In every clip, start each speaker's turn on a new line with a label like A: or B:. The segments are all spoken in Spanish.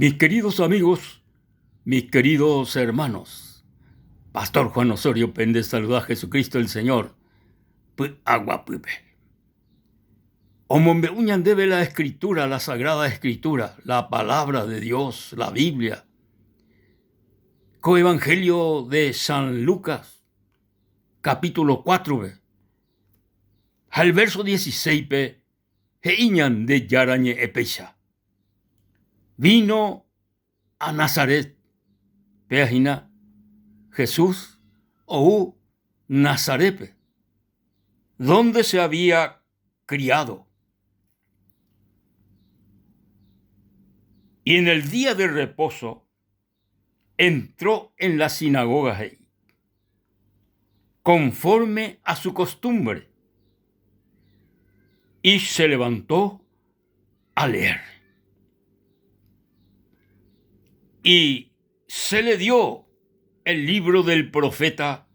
A: Mis queridos amigos, mis queridos hermanos, Pastor Juan Osorio Péndez saluda a Jesucristo el Señor. Agua pupe. Omombe uñan debe la Escritura, la Sagrada Escritura, la Palabra de Dios, la Biblia. Coevangelio de San Lucas, capítulo 4, al verso 16, iñan de yarañe epeisha. Vino a Nazaret, peajina, Jesús o Nazaret, donde se había criado. Y en el día de reposo entró en la sinagoga conforme a su costumbre y se levantó a leer. Y se le dio el libro del profeta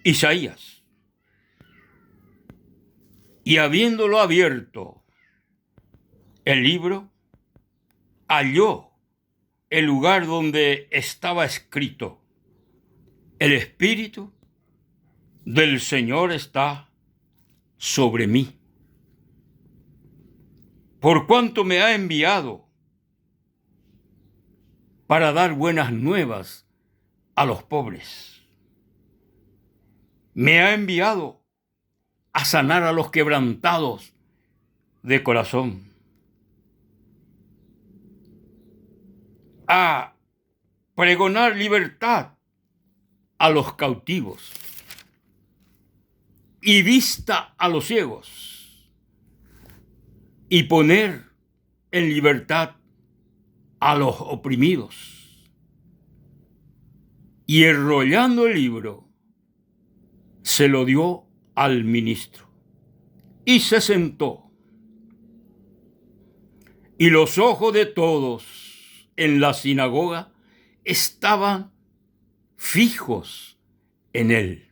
A: Isaías. Y habiéndolo abierto el libro, halló el lugar donde estaba escrito: el Espíritu del Señor está sobre mí, por cuanto me ha enviado para dar buenas nuevas a los pobres. Me ha enviado a sanar a los quebrantados de corazón, a pregonar libertad a los cautivos y vista a los ciegos, y poner en libertad a los oprimidos. Y enrollando el libro, se lo dio al ministro y se sentó. Y los ojos de todos en la sinagoga estaban fijos en él.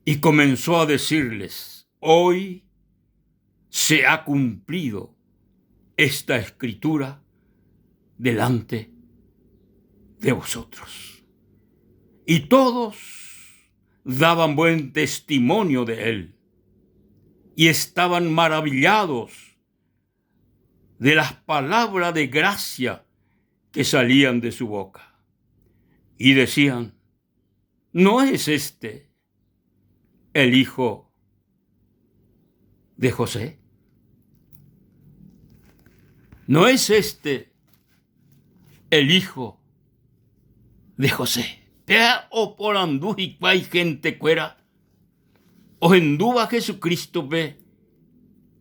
A: Y comenzó a decirles: hoy se ha cumplido esta escritura delante de vosotros. Y todos daban buen testimonio de él y estaban maravillados de las palabras de gracia que salían de su boca. Y decían: ¿no es este el hijo de José? ¿No es este el hijo de José? Pea o por andú y cuay gente cuera, o enduba Jesucristo ve,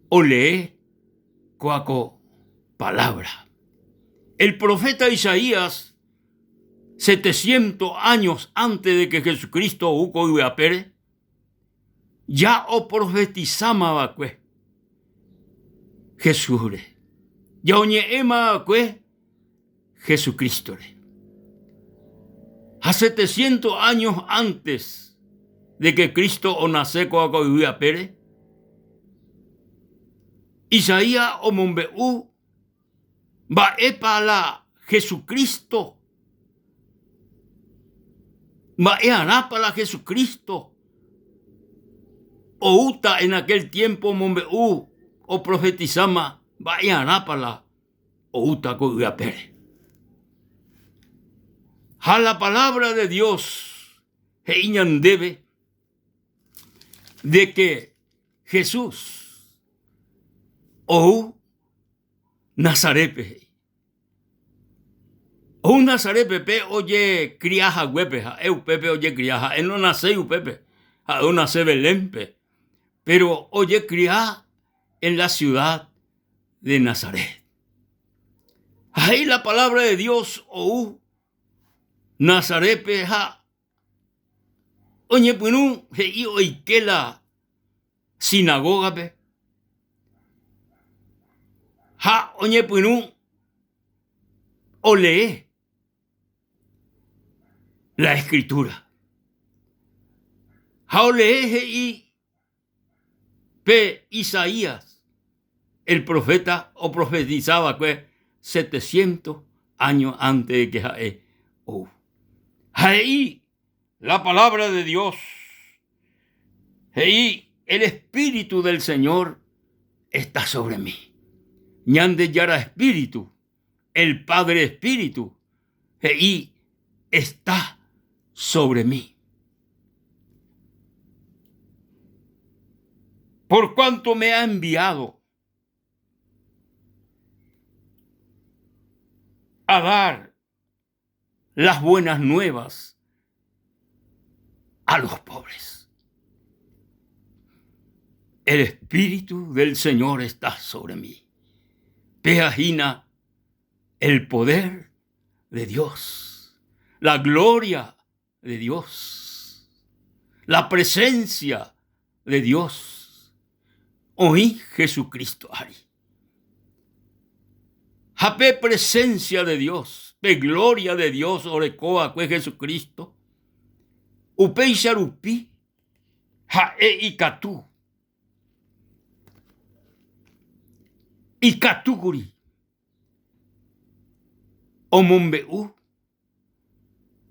A: o lee coaco palabra. El profeta Isaías, 700 años antes de que Jesucristo uco y apere, ya o profetizama cue Jesús, ya oñe ema cue Jesucristo. A 700 años antes de que Cristo o nace coaco y apere, Isaías o mombeú va para Jesucristo, va para Jesucristo, o uta en aquel tiempo mombeú o profetizama va para o uta coyapere. A la palabra de Dios heiñan debe de que Jesús o Nazaret o Nazaret pepe oye criaja huepeja, eu pepe oye criaja, él no nace pepe, a no nace Belémpe, pero oye criaja en la ciudad de Nazaret. Ahí la palabra de Dios o Nazaret peja oye punú hei oike la sinagoga pe ha oye punú o lee la escritura. Ha o lee hei pe Isaías el profeta o profetizaba que 700 años antes de que Jaé. Ahí la palabra de Dios. Ahí el Espíritu del Señor está sobre mí. Ñande yara Espíritu, el Padre Espíritu. Ahí está sobre mí. Por cuanto me ha enviado a dar las buenas nuevas a los pobres. El Espíritu del Señor está sobre mí. Peajina el poder de Dios, la gloria de Dios, la presencia de Dios. Oí Jesucristo ari. Jape presencia de Dios, de gloria de Dios, orecoa que Jesucristo. Upei sharupi, jae ikatu. Ikatuguri. Omombeu,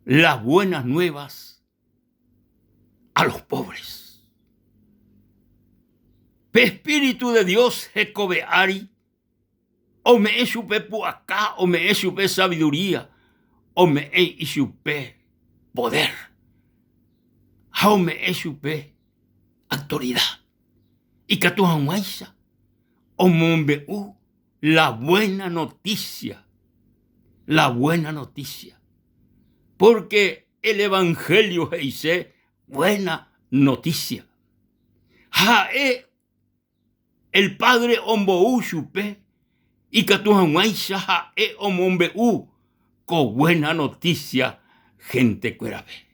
A: las buenas nuevas a los pobres. Espíritu de Dios, Jecobeari, o me eshupe puacá, o me eshupe sabiduría, o me eshupe poder, o me eshupe autoridad. Y que tu amuesa, o mombeu, la buena noticia. La buena noticia. Porque el Evangelio dice buena noticia. Jae el Padre ombou chupe y catuamuaisha jae omombeu con buena noticia gente cuerabe.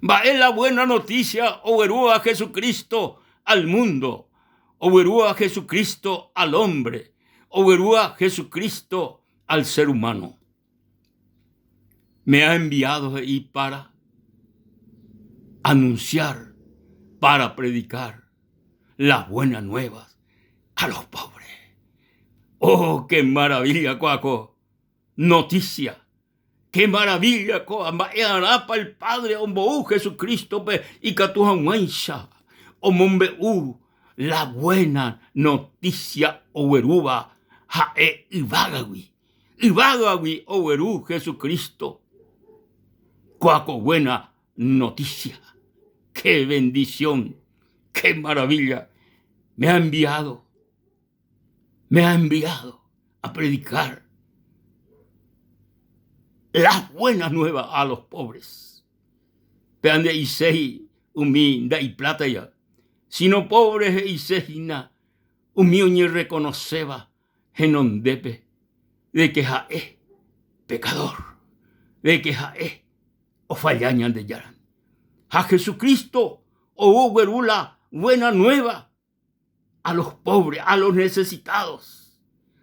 A: Va es la buena noticia oberú a Jesucristo al mundo, oberú a Jesucristo al hombre, oberú a Jesucristo al ser humano. Me ha enviado ahí para anunciar, para predicar las buenas nuevas a los pobres. ¡Oh, qué maravilla, cuaco! Noticia. ¡Qué maravilla, coa! Para el Padre, ombou Jesucristo, y catuamuaisha, omombeu, la buena noticia, oberuba, jae ibagawi. Ibagawi, oberu Jesucristo. Cuaco, buena noticia. ¡Qué bendición! ¡Qué maravilla! Me ha enviado a predicar las buenas nuevas a los pobres. Pean de isei, umi, da y plata ya. Sino pobres e isejina, umi ni reconoceba, genondepe, de que jae pecador, de que jae o fallañan de yaran. A Jesucristo o uberula buena nueva a los pobres, a los necesitados.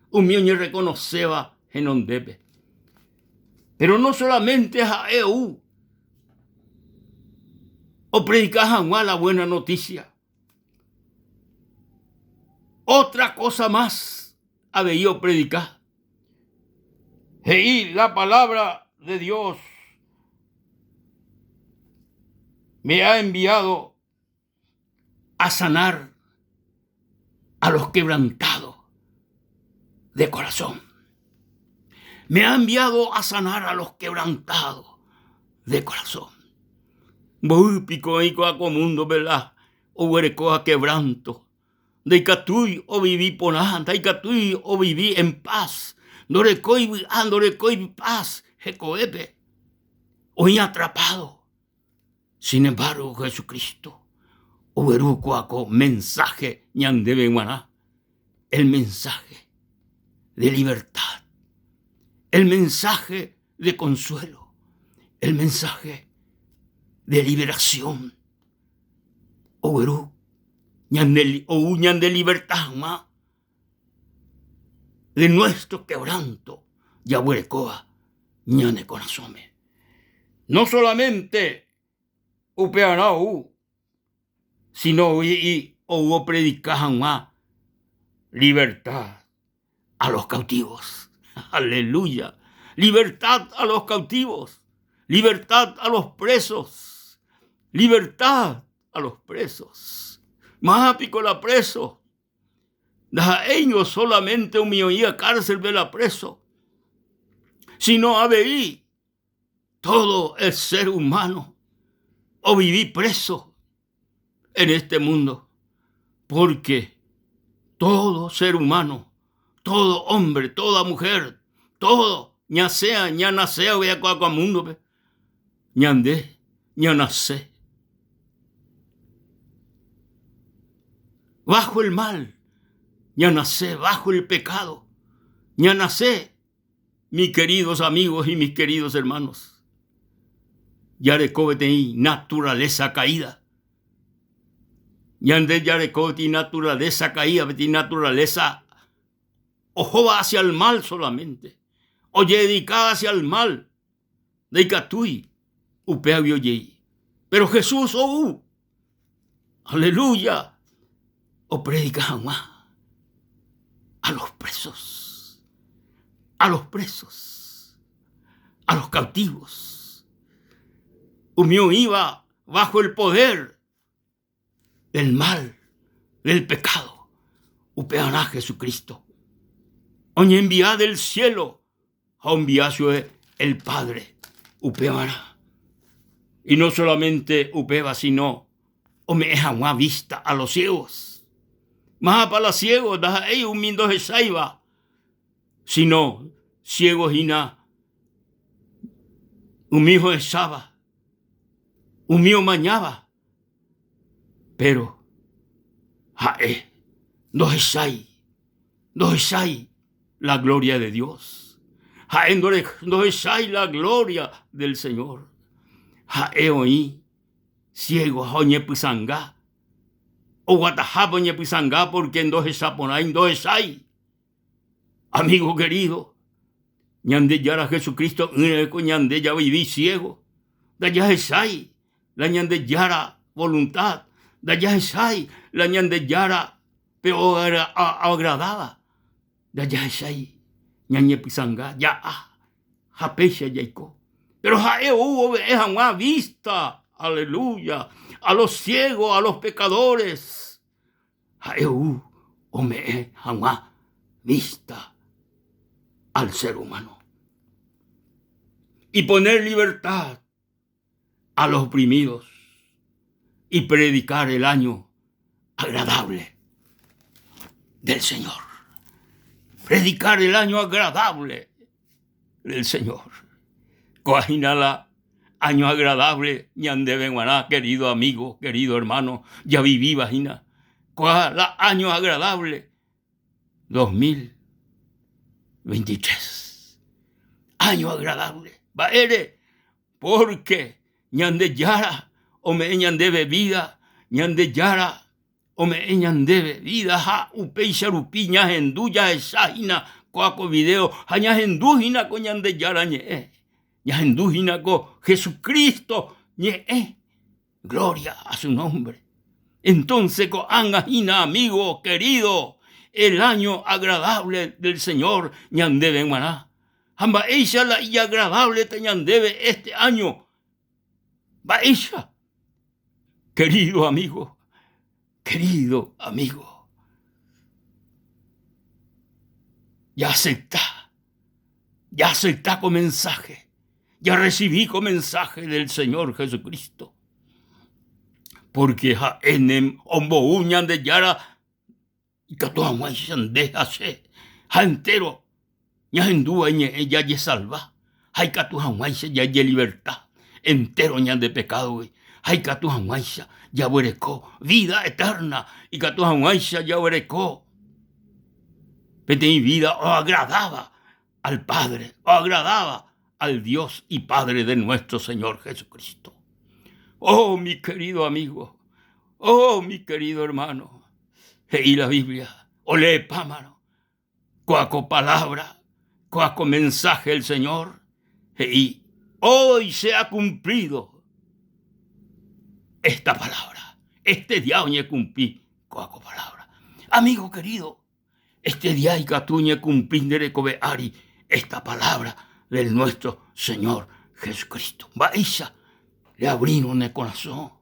A: Umioñe reconoceba genondepe. Pero no solamente a EU o predicajan la buena noticia. Otra cosa más había predicar. Y la palabra de Dios me ha enviado a sanar a los quebrantados de corazón. Me ha enviado a sanar a los quebrantados de corazón. Voy pico y coaco mundo, ¿verdad? O huerecoa quebranto. De catui o viví ponanda, y catui o viví en paz. Dorecoi paz, jecoepe. Hoy atrapado. Sin embargo, Jesucristo, uberucuaco, mensaje, ñandebe guaná, el mensaje de libertad, el mensaje de consuelo, el mensaje de liberación, uberú, ñan de libertad, ma, de nuestro quebranto, yahuerecoa, ñane corazón. No solamente upeanau, sino y o predicajan más libertad a los cautivos. Aleluya. Libertad a los cautivos. Libertad a los presos. Libertad a los presos. Mápico la preso. Da ellos solamente un mioía cárcel vela preso. Sino habéis todo el ser humano o viví preso en este mundo. Porque todo ser humano, todo hombre, toda mujer, todo, ña sea, ña nacea, vea cuaca mundo, ñande, ña nace. Bajo el mal, ña nace, bajo el pecado, ña nace, mis queridos amigos y mis queridos hermanos. Yareco tení naturaleza caída. Yande yareco ti naturaleza caída, ti naturaleza ojo va hacia el mal solamente. Oye, dedicada hacia el mal. Deicatui, upea vioye. Pero Jesús, aleluya, o predica jamás a los presos, a los presos, a los cautivos. Humio iba bajo el poder del mal, del pecado. Upeará Jesucristo. Oñe envía del cielo a enviacio el Padre. Upeará. Y no solamente upeba, sino me es una vista a los ciegos. Más para los ciegos, da ellos un mindo de saiba. Sino ciegos y na. Un hijo de saba. Un mío mañaba. Pero, no es ahí la gloria de Dios. No es ahí la gloria del Señor. Oí, ciego, oñe pisanga. O guatajapo oñe pisanga, porque no es saponay, no es ahí. Amigo querido, ñande yara Jesucristo, ñande ya viví ciego. Da ya es ahí, la ñande yara voluntad. Da ya es ahí, la ñande yara peor agradaba. Da ya es ahí, ñañe pisanga, ya japecha yaiko. Pero hubo es una vista, aleluya, a los ciegos, a los pecadores. Me una vista al ser humano. Y poner libertad a los oprimidos. Y predicar el año agradable del Señor. Predicar el año agradable del Señor. Coajinala, año agradable, ñande benguaná, querido amigo, querido hermano, ya viví, vagina. Coajala, año agradable, 2023. Año agradable. Baere, porque ñande yara, o me ñande bebida, ñande yara, o me ñande bebida, ja, upei sharupi, ñajendu, ya esajina, coaco video, ja ñajendu, con ñande yara, ñajendu, con Jesucristo, gloria a su nombre. Entonces, coangajina, amigo, querido, el año agradable del Señor, ñande benguaná. Amba ella la y agradable te ñandebe este año. Va ella. Querido amigo, ya acepta con mensaje, ya recibí con mensaje del Señor Jesucristo. Porque enem ombo uñan de yara y catoa de hace entero ya endúa ya ye salva hay catoa ya ye libertad entero ñan de pecado hay catoa ya huereco vida eterna y catoa ya huereco pete vida o agradaba al Padre o agradaba al Dios y Padre de nuestro Señor Jesucristo. Oh, mi querido amigo, oh, mi querido hermano, leí la Biblia, o lee pámaro, coaco palabra, coaco mensaje del Señor, y hoy se ha cumplido esta palabra, este día hoy cumplí coaco palabra. Amigo querido, este día y catuña cumplindere cobeari esta palabra del nuestro Señor Jesucristo. Baisa, le abrino el corazón.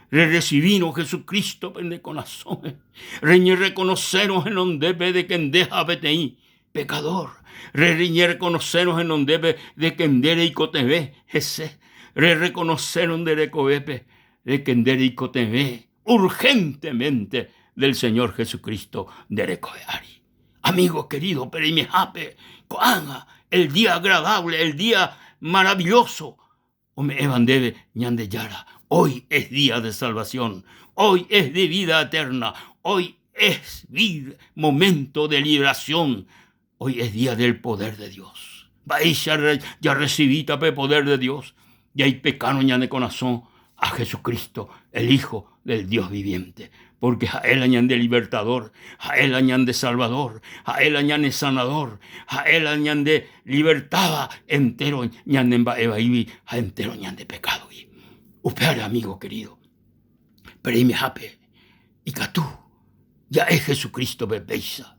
A: Le recibimos Jesucristo en el corazón. Reñe reconocernos en donde ve de quien deja BTI, pecador. Reñe reconocernos en donde ve de quien dere y coteve, ese. Reconocernos de recovepe, de quien dere y coteve, urgentemente del Señor Jesucristo de recoveari. Amigo querido, perimejape, coanga, el día agradable, el día maravilloso. O me evandebe ñande yara. Hoy es día de salvación, hoy es de vida eterna, hoy es momento de liberación, hoy es día del poder de Dios. Vais ya recibí el poder de Dios, y hay pecado ya de corazón a Jesucristo, el Hijo del Dios viviente, porque a Él añan de libertador, a Él añan de salvador, a Él añan de sanador, a Él añan de libertad entero, ñan de eva a entero ñan de pecado. Upeare, amigo querido, pero me jape, y catú, ya es Jesucristo bebeisa,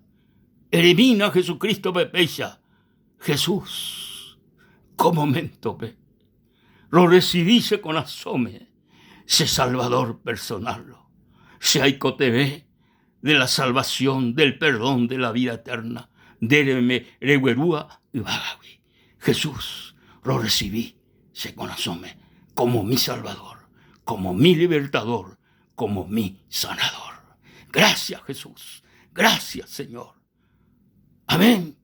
A: elimina Jesucristo bebeisa, Jesús, como mentope, lo recibíse con asome, se salvador personal, se aicoteve de la salvación, del perdón, de la vida eterna, déreme reguerúa y bagawi, Jesús, lo recibí, se con asome, como mi Salvador, como mi libertador, como mi sanador. Gracias, Jesús. Gracias, Señor. Amén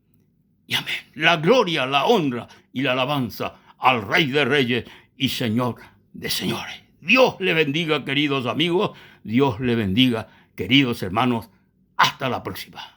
A: y amén. La gloria, la honra y la alabanza al Rey de Reyes y Señor de Señores. Dios le bendiga, queridos amigos. Dios le bendiga, queridos hermanos. Hasta la próxima.